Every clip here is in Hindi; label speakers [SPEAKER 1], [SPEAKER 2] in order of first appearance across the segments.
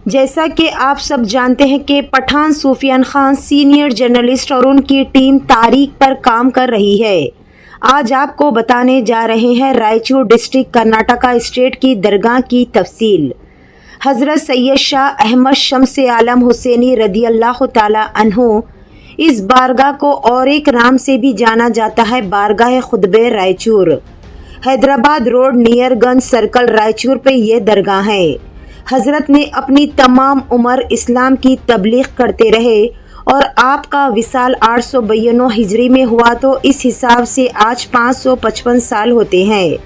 [SPEAKER 1] जैसा कि आप सब जानते हैं कि पठान सूफियान खान सीनियर जर्नलिस्ट और उनकी टीम तारीख पर काम कर रही है। आज आपको बताने जा रहे हैं रायचूर डिस्ट्रिक्ट कर्नाटका स्टेट की दरगाह की तफसील। हज़रत सैयद शाह अहमद शम्स आलम हुसैनी रदी अल्लाह ताला अन्हु, इस बारगाह को और एक नाम से भी जाना जाता है बारगाह खुतबे रायचूर। हैदराबाद रोड नियर गंज सर्कल रायचूर पे ये दरगाह है। हज़रत ने अपनी तमाम उम्र इस्लाम की तबलीग करते रहे और आपका विसाल 892 हिजरी में हुआ, तो इस हिसाब से आज 555 साल होते हैं।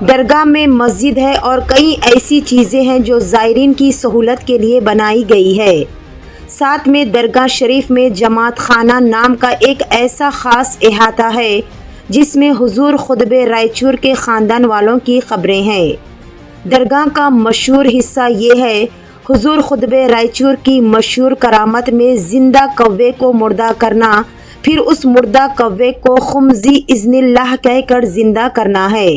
[SPEAKER 1] दरगाह में मस्जिद है और कई ऐसी चीज़ें हैं जो ज़ायरीन की सहूलत के लिए बनाई गई है। साथ में दरगाह शरीफ में जमात खाना नाम का एक ऐसा ख़ास अहाता है जिसमें हुजूर खुतबे रायचूर के ख़ानदान वालों की ख़बरें हैं। दरगाह का मशहूर हिस्सा ये है, हुजूर खुतबे रायचूर की मशहूर करामत में ज़िंदा कव्वे को मुर्दा करना, फिर उस मुर्दा कव्वे को खुमजी इज़्निल्लाह कहकर ज़िंदा करना है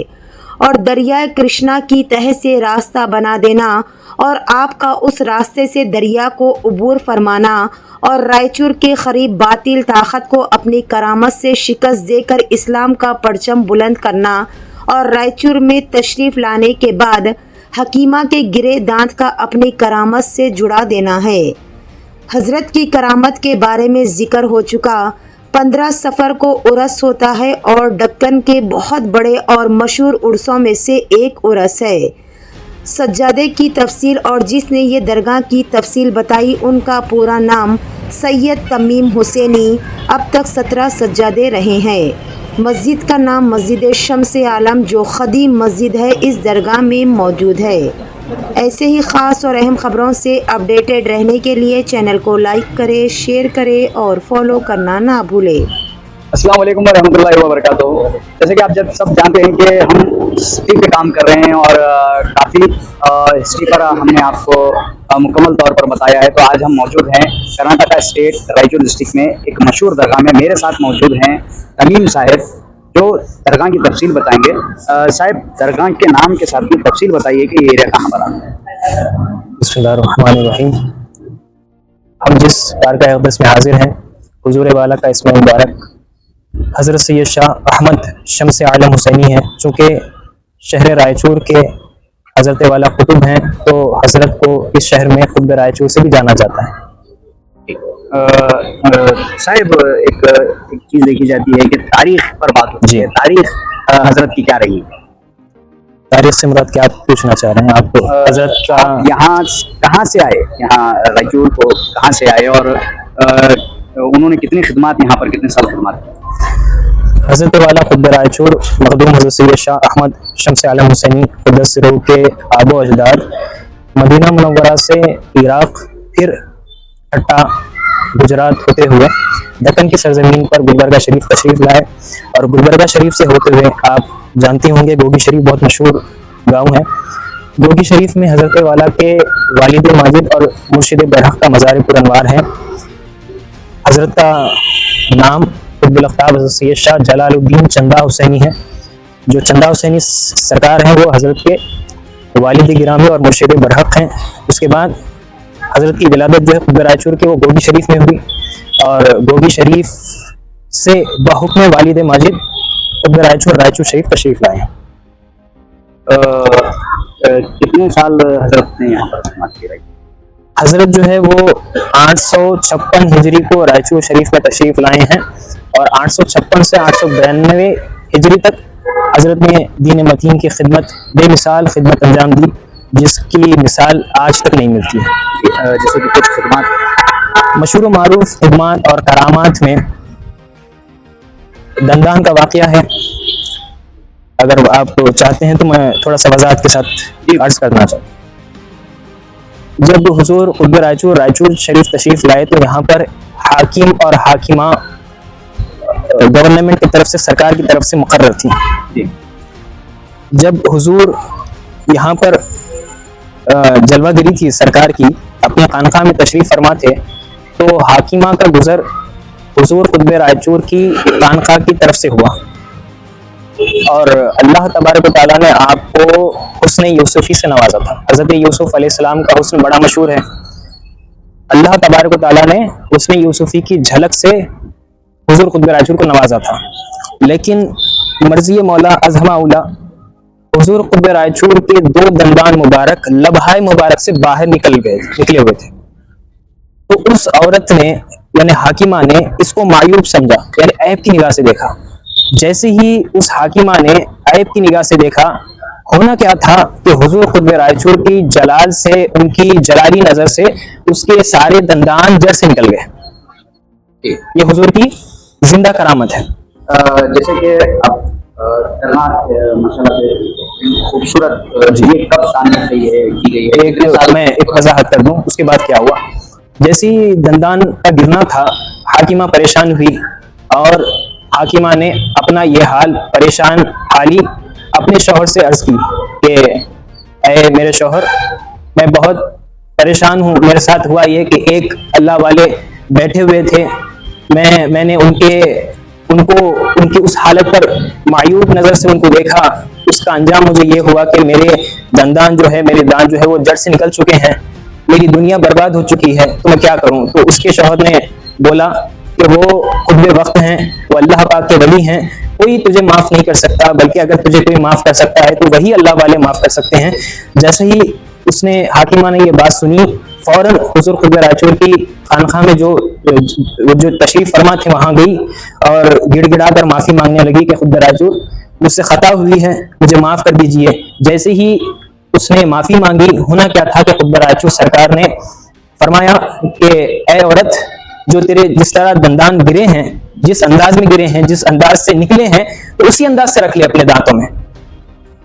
[SPEAKER 1] और दरिया कृष्णा की तह से रास्ता बना देना और आपका उस रास्ते से दरिया को उबूर फरमाना और रायचूर के करीब बातिल ताकत को अपनी करामत से शिकस्त देकर इस्लाम का परचम बुलंद करना और रायचूर में तशरीफ़ लाने के बाद हकीमा के गिरे दांत का अपनी करामत से जुड़ा देना है। हज़रत की करामत के बारे में ज़िक्र हो चुका। 15 सफ़र को उर्स होता है और दक्कन के बहुत बड़े और मशहूर उर्सों में से एक उर्स है। सज्जादे की तफसील और जिसने ये दरगाह की तफसील बताई, उनका पूरा नाम सैयद तमीम हुसैनी। अब तक 17 सज्जादे रहे हैं। मस्जिद का नाम मस्जिद शम्स आलम जो ख़दीम मस्जिद है, इस दरगाह में मौजूद है। ऐसे ही ख़ास और अहम ख़बरों से अपडेटेड रहने के लिए चैनल को लाइक करें, शेयर करें और फॉलो करना ना भूलें।
[SPEAKER 2] अस्सलाम वालेकुम रहमतुल्लाहि व बरकातुहू। जैसे कि आप सब जानते हैं कि हम हिस्ट्री पे काम कर रहे हैं और काफ़ी हिस्ट्री पर हमने आपको मुकम्मल तौर पर बताया है। तो आज हम मौजूद हैं कर्नाटका स्टेट रायचूर डिस्ट्रिक्ट में एक मशहूर दरगाह में। मेरे साथ मौजूद हैं तमीम साहब जो दरगाह की तफसील बताएंगे। साहब, दरगाह के नाम के साथ में तफसील बताइए कि ये एरिया कहाँ पर आता है।
[SPEAKER 3] बिस्मिल्लाहिर्रहमानिर्रहीम। हम जिस बारगाह अक़दस में हाजिर हैं, हुजूर वाला का इसमें मुबारक हज़रत सैयद शाह अहमद शम्स आलम हुसैनी है। चूँकि शहर रायचूर के हज़रत वाला कुतुब हैं, तो हज़रत को इस शहर में खुतबे रायचूर से भी जाना जाता है।
[SPEAKER 2] साहब, एक चीज़ देखी जाती है कि तारीख पर बात होती है। तारीख हज़रत की क्या रही?
[SPEAKER 3] तारीख से मुराद क्या आप पूछना चाह रहे हैं? आपको हज़रत का
[SPEAKER 2] यहाँ कहाँ से आए, यहाँ रायचूर को कहाँ से आए और उन्होंने कितनी खिदमत यहाँ पर, कितने साल खिदमत?
[SPEAKER 3] हज़रत वाला खुतबे रायचूर मखदूम हज़रत सैयद शाह अहमद शम्स आलम हुसैनी क़ुद्दस सिर्रहू के आबो अजदाद मदीना मुनव्वरा से इराक़, फिर हट्टा, गुजरात होते हुए दक्कन की सरजमीन पर गुलबर्गा शरीफ तशरीफ़ लाए और गुलबर्गा शरीफ से होते हुए आप जानती होंगे गोगी शरीफ बहुत मशहूर गांव है। गोगी शरीफ में हज़रत वाला के वालिद माजिद और मुर्शिद बरहक़ का मज़ार पुरनवार है। हज़रत का नाम कुतुबुल अक़ताब हज़रत सैयद शाह जलालुद्दीन चंदा हुसैनी है। जो चंदा हुसैनी सरकार हैं वो हज़रत के वालिद गिरामी और मुर्शिद बरहक़ हैं। उसके बाद हज़रत की विलादत जो है खुतबे रायचूर के वो गोगी शरीफ में हुई और गोगी शरीफ से बहुक्म वालिद माजिद खुतबे रायचूर शरीफ तशरीफ़ लाए।
[SPEAKER 2] कितने साल हज़रत ने यहाँ पर खिदमत की?
[SPEAKER 3] हज़रत जो है वो 856 हिजरी को रायचूर शरीफ में तशरीफ़ लाए हैं और 856 से 892 हिजरी तक हज़रत ने दीन मतीन की खिदमत, बेमिसाल खिदमत अंजाम दी, जिसकी मिसाल आज तक नहीं मिलती है।
[SPEAKER 2] जैसे कि कुछ खिदमत
[SPEAKER 3] मशहूर मारूफ खिदमत और करामात में दंदान का वाक़या है। अगर आप चाहते हैं तो मैं थोड़ा सा वज़ाहत के साथ अर्ज़ करना चाहूँ। जब हुजूर खुतबे रायचूर शरीफ तशरीफ़ लाए तो यहाँ पर हाकिम और हाकिमा गवर्नमेंट की तरफ से, सरकार की तरफ से मुकर्रर थी। जब हुजूर यहाँ पर जलवागिरी थी सरकार की, अपने खानका में तशरीफ़ फरमा थे, तो हाकिमा का गुज़र हुजूर खुतबे रायचूर की खानका की तरफ से हुआ और अल्लाह तबारक व तआला ने आपको उसने यूसुफी से नवाजा था। हजरत यूसुफ अलैहिस्सलाम का हुस्न बड़ा मशहूर है। अल्लाह तबारक व तआला ने उसने यूसुफी की झलक से हुजूर खुतब रायचूर को नवाजा था, लेकिन मर्जी मौला अज़हमाउला हुजूर खुतब रायचूर के 2 दंदान मुबारक लबहाए मुबारक से बाहर निकले हुए थे। तो उस औरत ने यानी हाकिमा ने इसको मायूब समझा, यानी ऐब की निगाह से देखा। जैसे ही उस हाकिमा ने ऐब की निगाह से देखा, होना क्या था कि हुजूर खुतब रायचूर की जलाल से, उनकी जलाली नजर से उसके सारे दंदान जड़ से निकल गए। ये हुजूर की जिंदा करामत है।
[SPEAKER 2] जैसे कि अब करना माशाल्लाह से खूबसूरत ये कब सामने से ये की गई है?
[SPEAKER 3] मैं एक वजाहत कर दूं, उसके बाद क्या हुआ। जैसे ही दंदान का गिरना था, हाकिमा परेशान हुई और हाकिमा ने अपना ये हाल परेशान हाली अपने शौहर से अर्ज की कि ऐ मेरे शौहर, मैं बहुत परेशान हूँ। मेरे साथ हुआ ये कि एक अल्लाह वाले बैठे हुए थे, मैंने उनकी उस हालत पर मायूब नज़र से उनको देखा। उसका अंजाम मुझे ये हुआ कि मेरे दंदान जो है, मेरे दांत जो है वो जड़ से निकल चुके हैं, मेरी दुनिया बर्बाद हो चुकी है, तो मैं क्या करूं। तो उसके शौहर ने बोला कि वो खुतबे वक्त हैं, वो अल्लाह पाक के वली हैं, कोई तुझे माफ नहीं कर सकता, बल्कि अगर तुझे कोई माफ कर सकता है तो वही अल्लाह वाले माफ कर सकते हैं। जैसे ही उसने हाकिमा ने ये बात सुनी, फौरन हुजूर खुतब रायचूर की खानखा में जो तशरीफ फरमा थे वहां गई और गिड़गिड़ा कर माफी मांगने लगी कि खुतब रायचूर मुझसे खता हुई है, मुझे माफ कर दीजिए। जैसे ही उसने माफी मांगी, होना क्या था कि खुतब रायचूर सरकार ने फरमाया कि ए औरत, जो तेरे जिस तरह दंदान गिरे हैं, जिस अंदाज में गिरे हैं, जिस अंदाज से निकले हैं, तो उसी अंदाज से रख ले अपने दांतों में।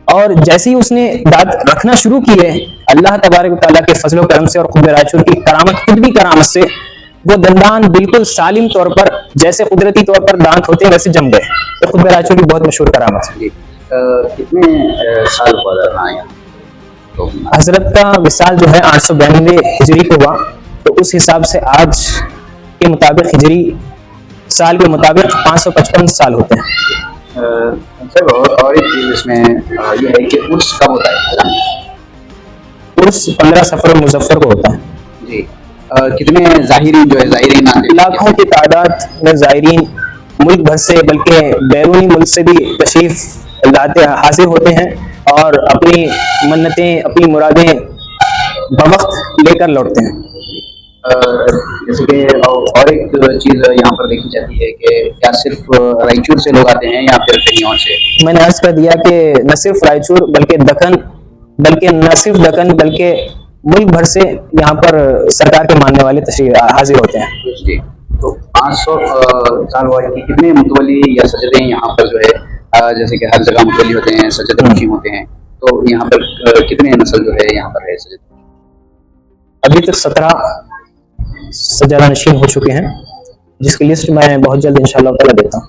[SPEAKER 3] और जैसे ही उसने दांत रखना शुरू किए, अल्लाह तबारक व तआला के फजल व करम से और खुतब रायचूर की करामत, खुद भी करामत से, वो दंदान बिल्कुल सालिम तौर पर, जैसे कुदरती तौर पर दांत होते हैं वैसे जम गए। तो खुतब रायचूर की बहुत मशहूर करामत है।
[SPEAKER 2] कितने साल हुआ यहाँ? तो
[SPEAKER 3] हजरत का विसाल जो है 892 हिजरी को हुआ, तो उस हिसाब से आज के मुताबिक हिजरी साल के मुताबिक 555 साल होते हैं।
[SPEAKER 2] सर और एक चीज इसमें ये है कि उर्स कब होता है?
[SPEAKER 3] उर्स 15 सफर मुजफ्फर को होता है
[SPEAKER 2] जी। कितने ज़ाहिरीन जो है, ज़ाहिरीन आते हैं?
[SPEAKER 3] लाखों की तादाद में ज़ाहिरीन मुल्क भर से, बल्कि बैरूनी मुल्क से भी तशरीफ लाते हाजिर होते हैं और अपनी मन्नतें, अपनी मुरादें बवक्त लेकर लौटते हैं।
[SPEAKER 2] जैसे कि और एक चीज़ यहाँ पर देखी जाती है कि क्या सिर्फ रायचूर से लोग आते हैं या फिर कहीं और से?
[SPEAKER 3] मैंने अर्ज कर दिया कि न सिर्फ रायचूर बल्कि न सिर्फ दक्कन बल्कि मुल्क भर से यहाँ पर सरकार के मानने वाले तशरीफ हाजिर होते हैं।
[SPEAKER 2] जी। तो 500 साल हुआ कि कितने मुतवली या सजदे यहाँ पर जो है, जैसे कि हर जगह मुतवली होते हैं, सजदे नशीन होते हैं, तो यहाँ पर कितने नस्ल जो है यहाँ पर है सजदे?
[SPEAKER 3] अभी तक 17 सजादा नशीन हो चुके हैं, जिसकी लिस्ट मैं बहुत जल्द इंशाअल्लाह ताला देता हूँ।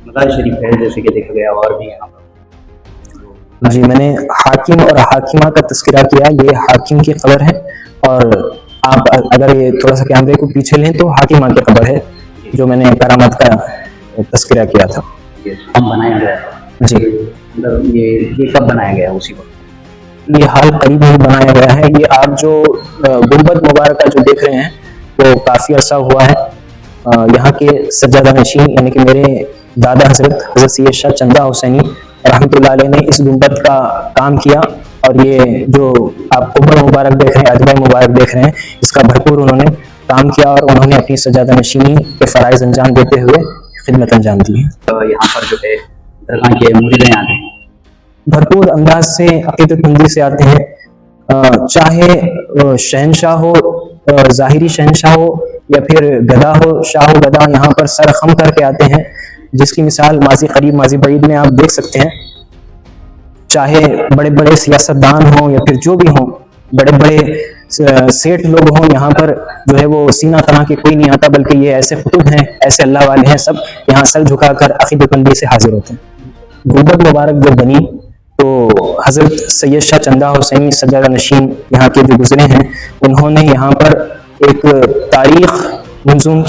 [SPEAKER 2] मज़ार शरीफ है जैसे कि देखा गया, और भी यहाँ पर।
[SPEAKER 3] जी, मैंने हाकिम और हाकिमा का तस्करा किया, ये हाकिम की खबर है, और आप अगर ये थोड़ा सा कैमरे को पीछे लें तो हाकिमा की खबर है, जो मैंने करामत का तस्करा किया था।
[SPEAKER 2] हम बनाया गया
[SPEAKER 3] जी,
[SPEAKER 2] मतलब ये कब बनाया गया? उसी वक्त?
[SPEAKER 3] ये हाल करीब ही बनाया गया है। ये आप जो गुंबद मुबारक जो देख रहे हैं वो काफ़ी अरसा हुआ है। यहाँ के सज्जादा नशीन यानी कि मेरे दादा हजरत सैयद शाह चंदा हुसैनी रहमतुल्लाह अलैह ने इस गुंबद का काम किया, और ये जो आप कुब्बा मुबारक देख रहे हैं, अजबा मुबारक देख रहे हैं, इसका भरपूर उन्होंने काम किया और उन्होंने अपनी सज्जादा नशीनी के फ़राइज़ अंजाम देते हुए खिदमत अंजाम दी है।
[SPEAKER 2] यहाँ पर जो है दरगाह के मुरीदें आते हैं,
[SPEAKER 3] भरपूर अंदाज से अक़ीदतमंदी से आते हैं, चाहे शहनशाह हो, ज़ाहिरी शहनशाह हो, या फिर गदा हो, शाह हो गदा, यहाँ पर सर खम करके आते हैं, जिसकी मिसाल माजी करीब माजी बईद में आप देख सकते हैं। चाहे बड़े बड़े सियासतदान हों या फिर जो भी हों, बड़े बड़े सेठ लोग हों, यहाँ पर जो है वो सीना तना के कोई नहीं आता, बल्कि ये ऐसे कुतुब हैं, ऐसे अल्लाह वाले हैं, सब यहाँ सर झुकाकर अक़ीदतमंदी से हाजिर होते हैं। गुंबद मुबारक जब बनी तो हज़रत सैयद शाह चंदा हुसैनी सज्जादा नशीन यहाँ के जो गुजरे हैं, उन्होंने यहाँ पर एक तारीख मंजूम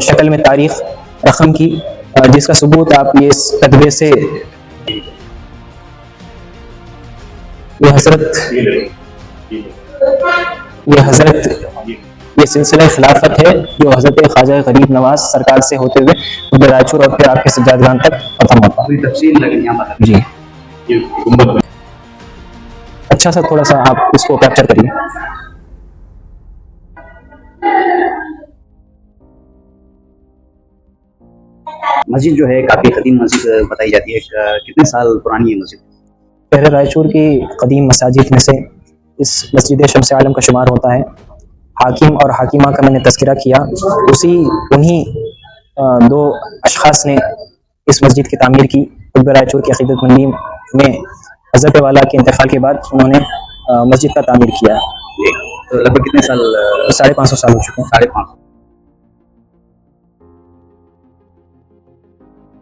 [SPEAKER 3] शक्ल में तारीख रकम की, जिसका सबूत आप ये इस कतबे से, ये सिलसिला खिलाफत है जो हज़रत ख्वाजा गरीब नवाज सरकार से होते हुए खुद रायचूर और फिर आपके सज्जादगान तक खत्म होता है।
[SPEAKER 2] पूरी तफसील लगी यहाँ पर
[SPEAKER 3] जी, अच्छा सा थोड़ा सा आप इसको कैप्चर करिए।
[SPEAKER 2] मस्जिद जो है काफी कदीम मस्जिद बताई जाती है, कितने साल पुरानी है मस्जिद?
[SPEAKER 3] शहर रायचूर की कदीम मसाजिद में से इस मस्जिद शम्स आलम का शुमार होता है। हाकिम और हाकिमा का मैंने तज़किरा किया, उन्हीं दो अशखास ने इस मस्जिद की तामीर की। खुद रायचूर की अक़ीदतमंदी में हज़रत वाला के इंतकाल के बाद उन्होंने मस्जिद का तामीर किया।
[SPEAKER 2] तो लगभग कितने साल?
[SPEAKER 3] 550 साल हो चुके हैं।
[SPEAKER 2] 550